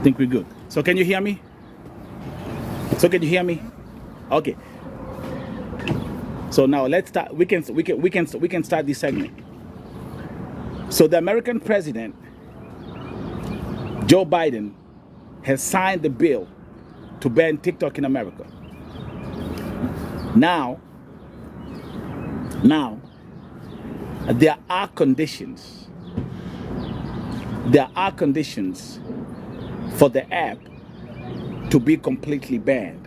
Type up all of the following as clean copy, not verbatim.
think we're good. So can you hear me? So can you hear me? Okay. So now let's start. We can start this segment. So the American president, Joe Biden, has signed the bill to ban TikTok in America. Now, there are conditions. There are conditions for the app to be completely banned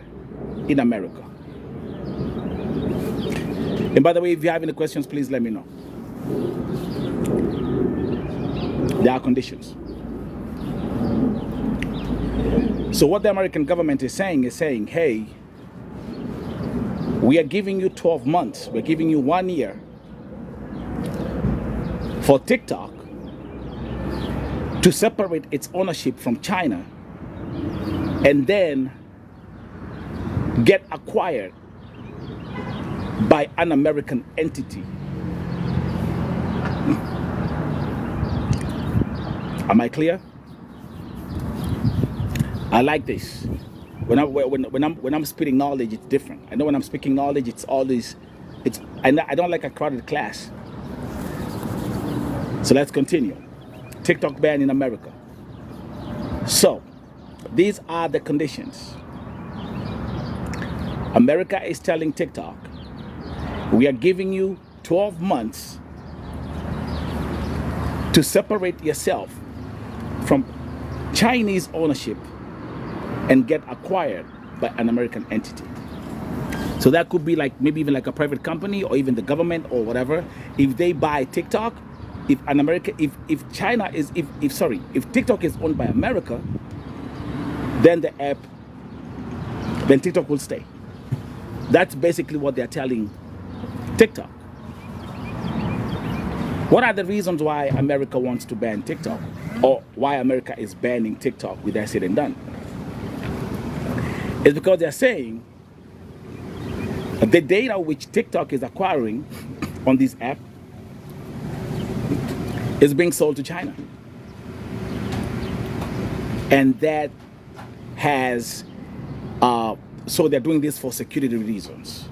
in America. And by the way, if you have any questions, please let me know. There are conditions. So what the American government is saying, hey, we are giving you 12 months. We're giving you 1 year for TikTok to separate its ownership from China and then get acquired by an American entity. Am I clear? I like this. When I'm spitting knowledge, it's different. I know when I'm speaking knowledge, it's always, I don't like a crowded class. So let's continue. TikTok ban in America. So these are the conditions. America is telling TikTok, we are giving you 12 months to separate yourself from Chinese ownership and get acquired by an American entity. So that could be like maybe even like a private company or even the government or whatever. If they buy TikTok, if TikTok is owned by America, then then TikTok will stay. That's basically what they're telling TikTok. What are the reasons why America wants to ban TikTok, or why America is banning TikTok with that said and done? It's because they're saying the data which TikTok is acquiring on this app is being sold to China. And that has, so they're doing this for security reasons,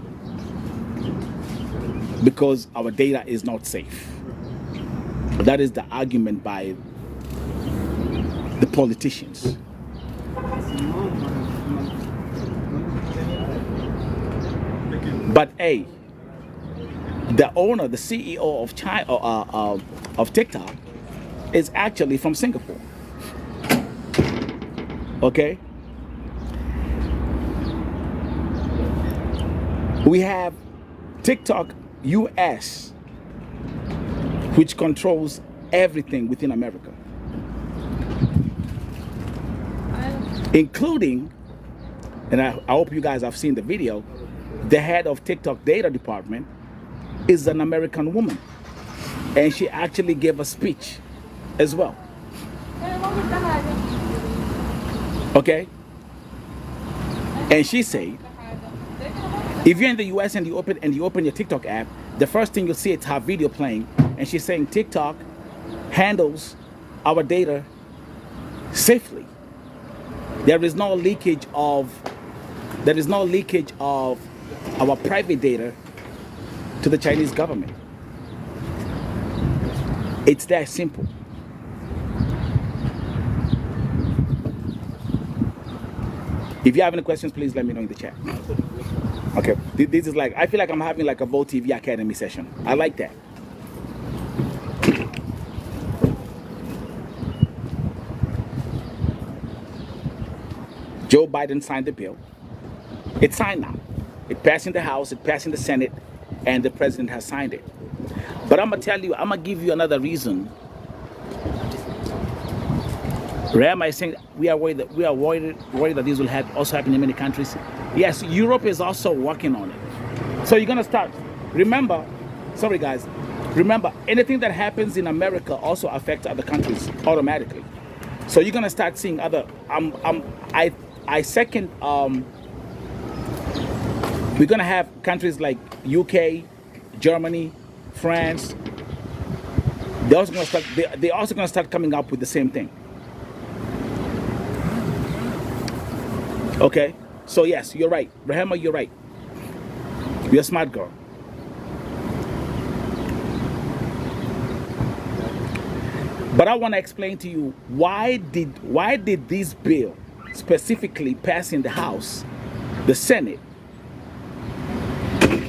because our data is not safe. That is the argument by the politicians. But hey, the owner, the CEO of China, of TikTok, is actually from Singapore. Okay. We have TikTok US, which controls everything within America, including, and I hope you guys have seen the video, the head of TikTok data department is an American woman, and she actually gave a speech as well. Okay? And she said, if you're in the US and you open your TikTok app, the first thing you'll see is her video playing, and she's saying TikTok handles our data safely. There is no leakage of our private data to the Chinese government. It's that simple. If you have any questions, please let me know in the chat. Okay, this is like, I feel like I'm having like a Volt TV Academy session. I like that. Joe Biden signed the bill. It's signed now. It passed in the House, it passed in the Senate, and the president has signed it. But I'm gonna give you another reason. Ram is saying we are worried that this will also happen in many countries. Yes, Europe is also working on it. So you're gonna start. Remember, sorry guys, remember anything that happens in America also affects other countries automatically. So you're gonna start seeing other. I second. We're gonna have countries like UK, Germany, France. They're also gonna start coming up with the same thing. Okay? So yes, you're right. Rahema, you're right. You're a smart girl. But I want to explain to you why did this bill specifically pass in the House, the Senate?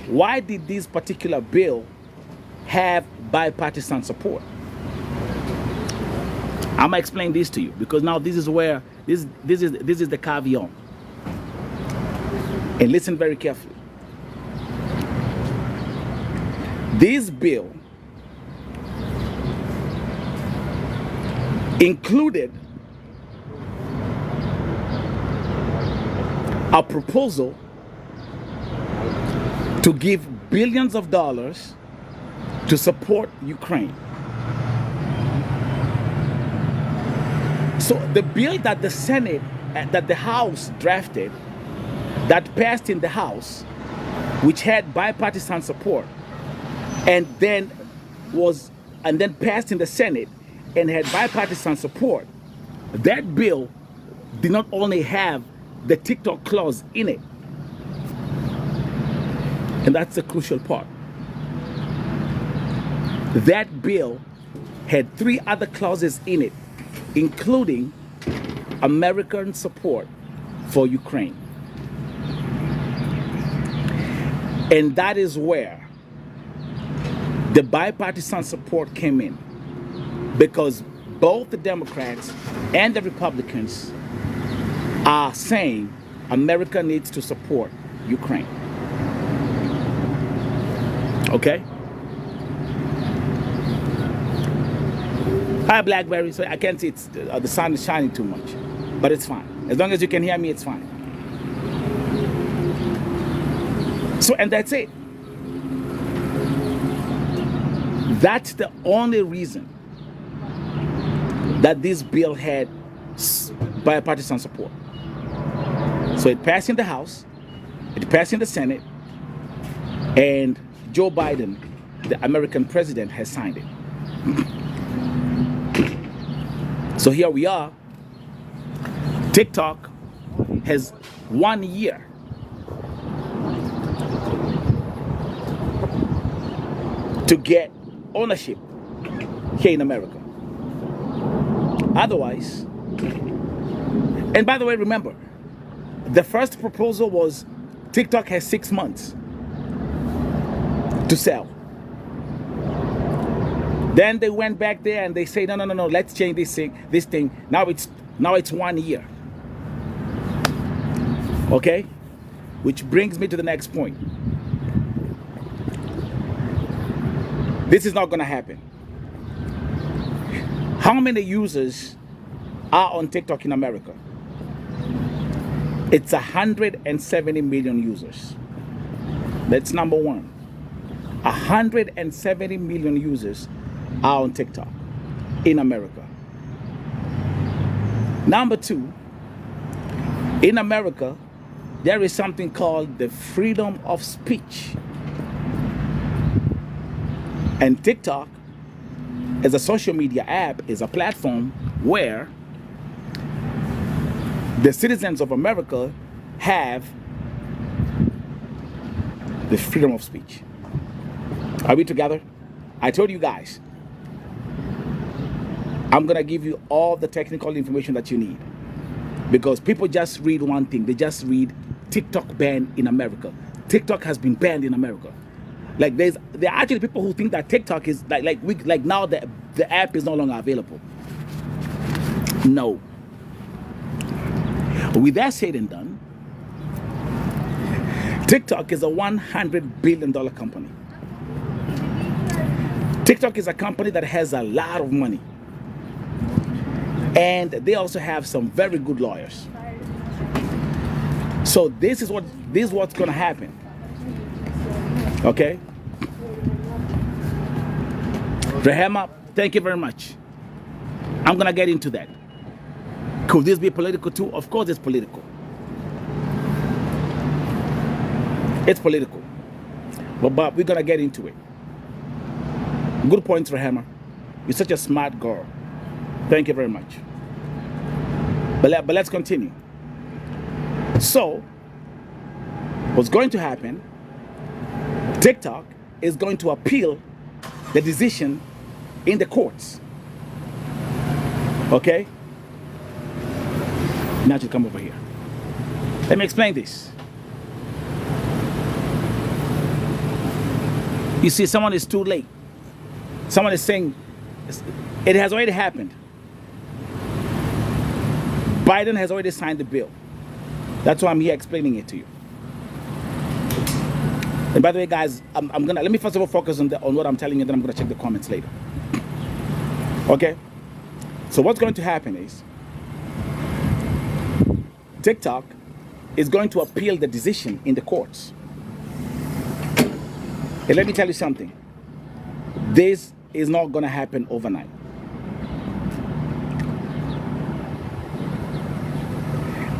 Why did this particular bill have bipartisan support? I'm gonna explain this to you because now this is where this is the caveat. And listen very carefully. This bill included a proposal to give billions of dollars to support Ukraine. So the bill that the Senate, that the House drafted, that passed in the House, which had bipartisan support, and then passed in the Senate and had bipartisan support, that bill did not only have the TikTok clause in it, and that's the crucial part. That bill had 3 other clauses in it, including American support for Ukraine. And that is where the bipartisan support came in, because both the Democrats and the Republicans are saying America needs to support Ukraine. Okay? Hi, Blackberry. So I can't see it's the sun is shining too much, but it's fine. As long as you can hear me, it's fine. So, and that's it. That's the only reason that this bill had bipartisan support. So it passed in the House, it passed in the Senate, and Joe Biden, the American president, has signed it. So here we are. TikTok has 1 year to get ownership here in America. Otherwise, and by the way, remember, the first proposal was TikTok has 6 months to sell. Then they went back there and they say, no, let's change this thing. Now it's 1 year. Okay? Which brings me to the next point. This is not going to happen. How many users are on TikTok in America? It's 170 million users. That's number one. 170 million users are on TikTok in America. Number two, in America, there is something called the freedom of speech. And TikTok, as a social media app, is a platform where the citizens of America have the freedom of speech. Are we together? I told you guys, I'm going to give you all the technical information that you need, because people just read one thing. They just read TikTok banned in America. TikTok has been banned in America. Like there are actually people who think that TikTok is like now the app is no longer available. No. With that said and done, TikTok is a $100 billion company. TikTok is a company that has a lot of money. And they also have some very good lawyers. So this is what's going to happen. Okay? Rahema, thank you very much. I'm going to get into that. Could this be political too? Of course it's political. It's political. But we're going to get into it. Good points, Rahema. You're such a smart girl. Thank you very much. But let's continue. So, what's going to happen, TikTok is going to appeal the decision in the courts. Okay? Now you come over here. Let me explain this. You see, someone is too late. Someone is saying it has already happened. Biden has already signed the bill. That's why I'm here explaining it to you. And by the way, guys, let me first of all focus on what I'm telling you, then I'm gonna check the comments later. Okay? So what's going to happen is TikTok is going to appeal the decision in the courts. And let me tell you something. This is not gonna happen overnight.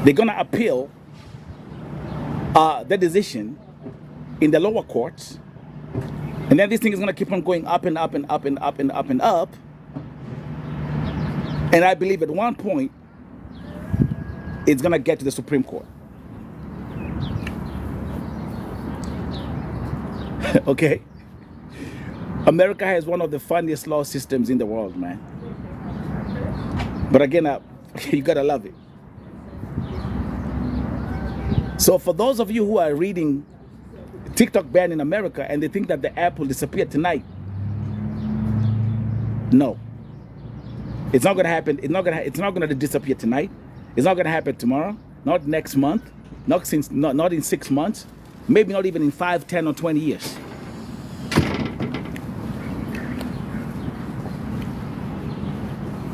They're gonna appeal the decision in the lower courts, and then this thing is gonna keep on going up and up and up and up and up and up. And I believe at one point it's gonna get to the Supreme Court. Okay? America has one of the funniest law systems in the world, man. But again, you gotta love it. So for those of you who are reading TikTok ban in America and they think that the app will disappear tonight, no. It's not gonna happen. It's not gonna disappear tonight. It's not gonna happen tomorrow, not next month, not in 6 months, maybe not even in 5, 10, or 20 years.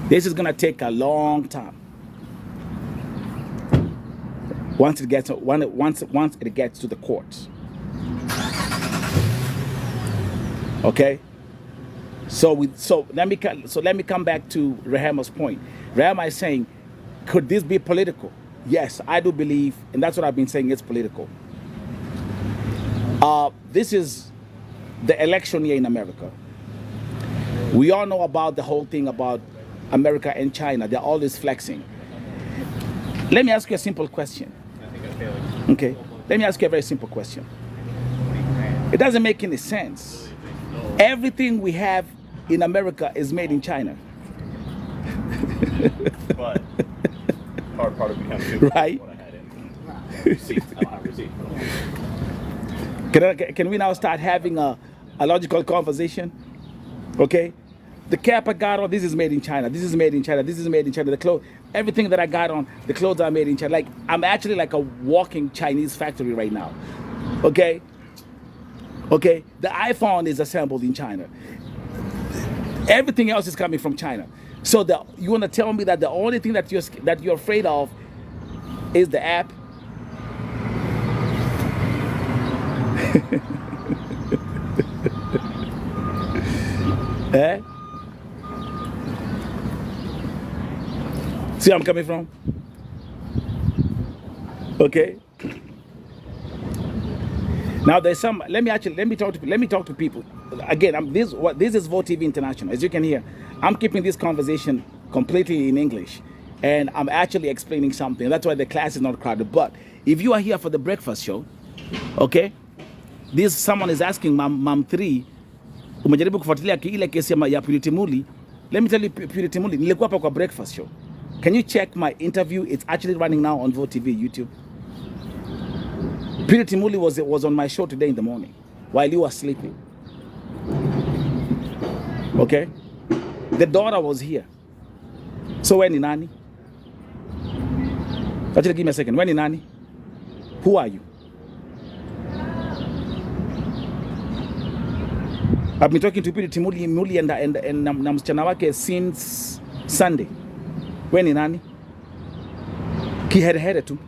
This is gonna take a long time. Once it gets to the courts. Okay? So let me come back to Rehema's point. Rehema is saying, could this be political? Yes, I do believe, and that's what I've been saying, it's political. This is the election year in America. We all know about the whole thing about America and China. They're always flexing. Let me ask you a simple question. Okay, let me ask you a very simple question. It doesn't make any sense. Everything we have in America is made in China. But part of becoming too right? What I had in receipts. I don't have receipts. Can we now start having a logical conversation? Okay? The cap I got on, this is made in China. This is made in China. This is made in China. The clothes, everything that I got on, the clothes are made in China. Like, I'm actually like a walking Chinese factory right now. Okay? Okay? The iPhone is assembled in China. Everything else is coming from China. So you want to tell me that the only thing that you're afraid of is the app? Eh? See where I'm coming from? Okay. Now there's some. Let me talk to people. Again, this is Vote TV International. As you can hear, I'm keeping this conversation completely in English, and I'm actually explaining something. That's why the class is not crowded. But if you are here for the breakfast show, okay, someone is asking Mam 3, umejaribu kufuatilia ile kesi ya Pt.1. Let me tell you, Pt.1, nilikuwa hapa kwa breakfast show. Can you check my interview? It's actually running now on Vote TV YouTube. Pt.1 was on my show today in the morning while you were sleeping. Okay? The daughter was here. So when in Nani? Actually, give me a second. When in Nani? Who are you? I've been talking to Pt.1 and na msichana wake since Sunday. When in Nani? Kiherehere tu.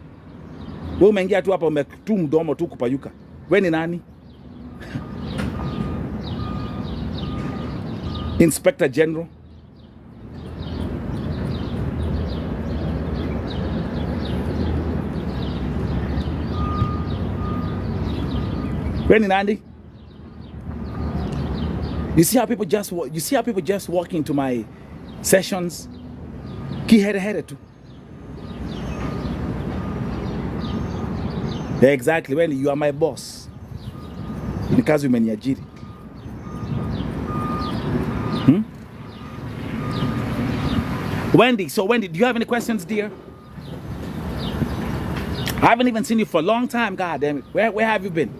Wewe umeingia tu hapa umetu mdomo tu kupayuka. Wewe ni nani? Inspector General. Wewe ni nani? You see how people just walk into my sessions? Kiherehere tu. Exactly. Wendy, you are my boss. Because we are Wendy, so Wendy, do you have any questions, dear? I haven't even seen you for a long time, god damn it. Where have you been?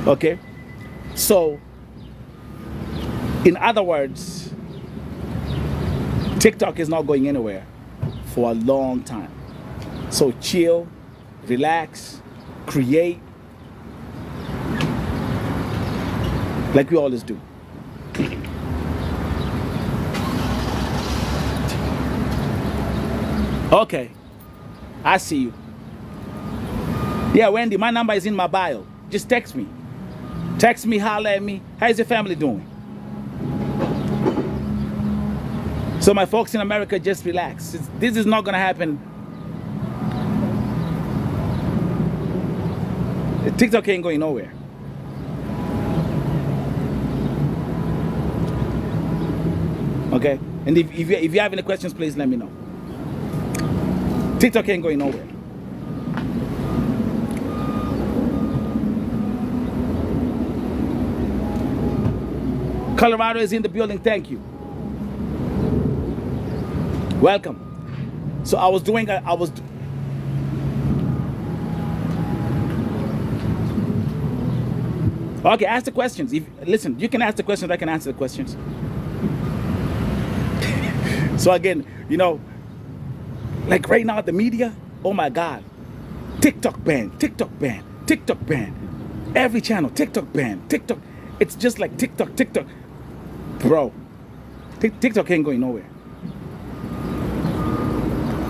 Okay. So, in other words, TikTok is not going anywhere for a long time. So chill, relax, create, like we always do. Okay, I see you. Yeah, Wendy, my number is in my bio. Just text me. Text me, holler at me. How's your family doing? So my folks in America, just relax. This is not gonna happen. TikTok ain't going nowhere. Okay? And if you have any questions, please let me know. TikTok ain't going nowhere. Colorado is in the building, thank you. Welcome. So I was okay, ask the questions. Listen, you can ask the questions, I can answer the questions. So again, you know, like right now the media, oh my God, TikTok ban, TikTok ban, TikTok ban. Every channel, TikTok ban, TikTok. It's just like TikTok. Bro, TikTok ain't going nowhere.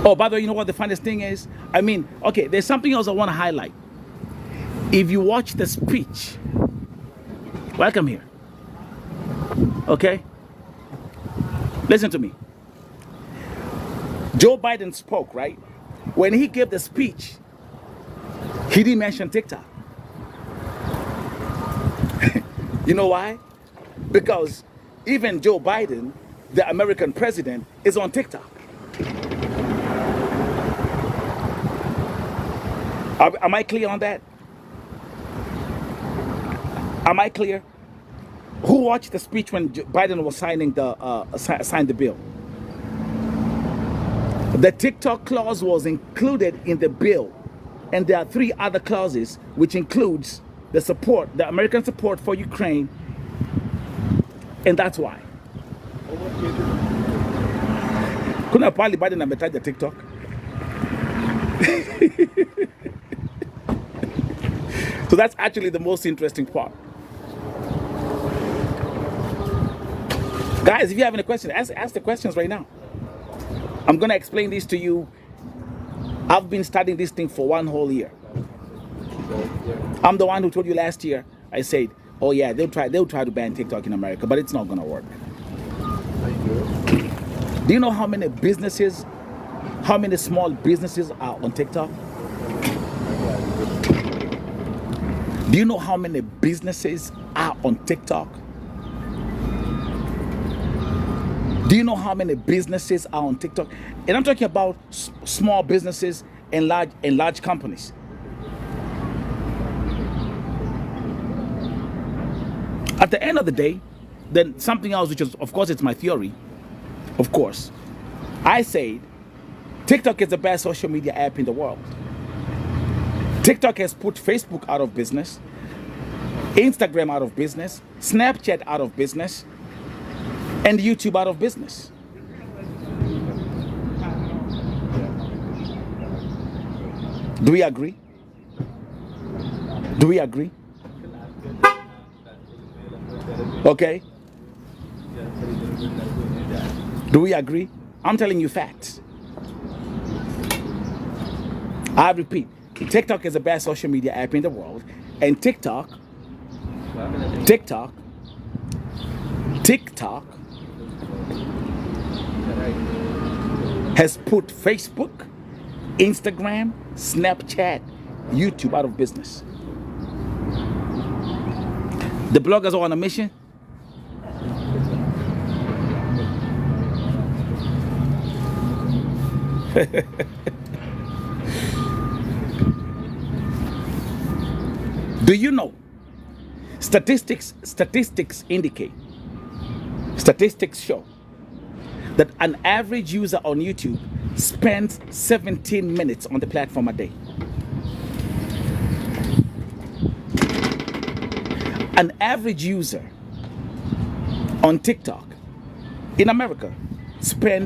Oh, by the way, you know what the funniest thing is? I mean, okay, there's something else I want to highlight. If you watch the speech, welcome here. Okay? Listen to me. Joe Biden spoke, right? When he gave the speech, he didn't mention TikTok. You know why? Because even Joe Biden, the American president, is on TikTok. Am I clear on that? Am I clear? Who watched the speech when Biden was signing signed the bill? The TikTok clause was included in the bill, and there are 3 other clauses which includes the American support for Ukraine, and that's why. Kuna pali Biden ametaja TikTok. So that's actually the most interesting part. Guys, if you have any questions, ask the questions right now. I'm going to explain this to you. I've been studying this thing for 1 whole year. I'm the one who told you last year, I said, oh yeah, they'll try to ban TikTok in America, but it's not going to work. Do you know how many small businesses are on TikTok? Do you know how many businesses are on TikTok? Do you know how many businesses are on TikTok? And I'm talking about small businesses and large companies. At the end of the day, then something else, which is, of course, it's my theory. Of course, I said TikTok is the best social media app in the world. TikTok has put Facebook out of business, Instagram out of business, Snapchat out of business, and YouTube out of business. Do we agree? Do we agree? Okay. Do we agree? I'm telling you facts. I repeat, TikTok is the best social media app in the world, and TikTok has put Facebook, Instagram, Snapchat, YouTube out of business. The bloggers are on a mission. Do you know? Statistics indicate, statistics show that an average user on YouTube spends 17 minutes on the platform a day. An average user on TikTok in America spends